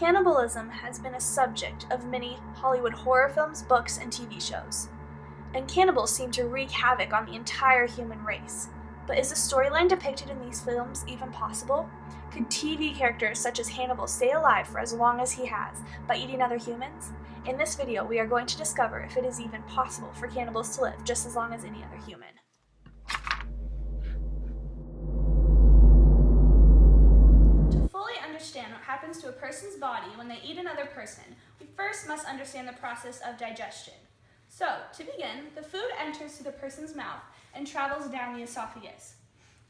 Cannibalism has been a subject of many Hollywood horror films, books, and TV shows. And cannibals seem to wreak havoc on the entire human race. But is the storyline depicted in these films even possible? Could TV characters such as Hannibal stay alive for as long as he has by eating other humans? In this video, we are going to discover if it is even possible for cannibals to live just as long as any other human. To fully understand what happens to a person's body when they eat another person, we first must understand the process of digestion. So, to begin, the food enters through the person's mouth and travels down the esophagus.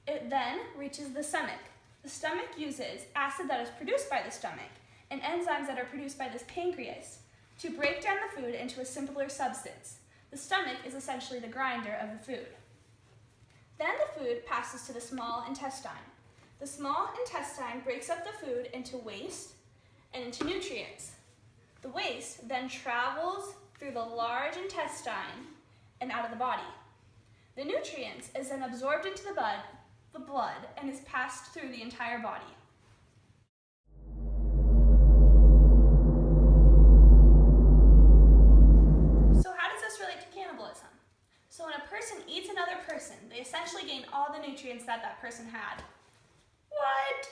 It then reaches the stomach. The stomach uses acid that is produced by the stomach and enzymes that are produced by this pancreas to break down the food into a simpler substance. The stomach is essentially the grinder of the food. Then the food passes to the small intestine. The small intestine breaks up the food into waste and into nutrients. The waste then travels through the large intestine and out of the body. The nutrients is then absorbed into the blood and is passed through the entire body. So how does this relate to cannibalism? So when a person eats another person, they essentially gain all the nutrients that that person had. What?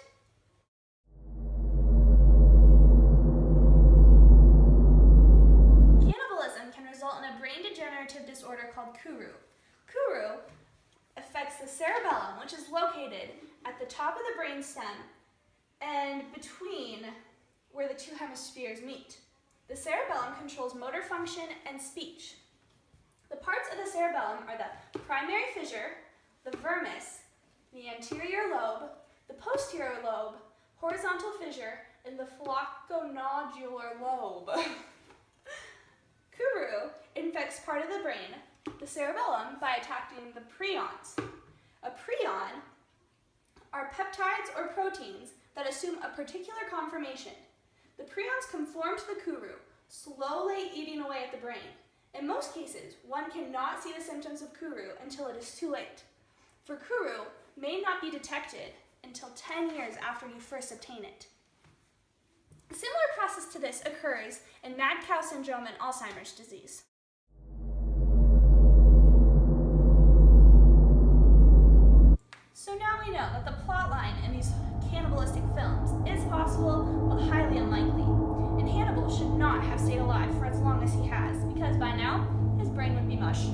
Cannibalism can result in a brain degenerative disorder called Kuru. Kuru affects the cerebellum, which is located at the top of the brainstem and between where the two hemispheres meet. The cerebellum controls motor function and speech. The parts of the cerebellum are the primary fissure, the vermis, the anterior lobe, the posterior lobe, horizontal fissure, and the flocconodular lobe. Kuru infects part of the brain, the cerebellum, by attacking the prions. A prion are peptides or proteins that assume a particular conformation. The prions conform to the Kuru, slowly eating away at the brain. In most cases, one cannot see the symptoms of Kuru until it is too late. For Kuru may not be detected until 10 years after you first obtain it. A similar process to this occurs in mad cow syndrome and Alzheimer's disease. So now we know that the plotline in these cannibalistic films is possible, but highly unlikely. And Hannibal should not have stayed alive for as long as he has, because by now, his brain would be mush.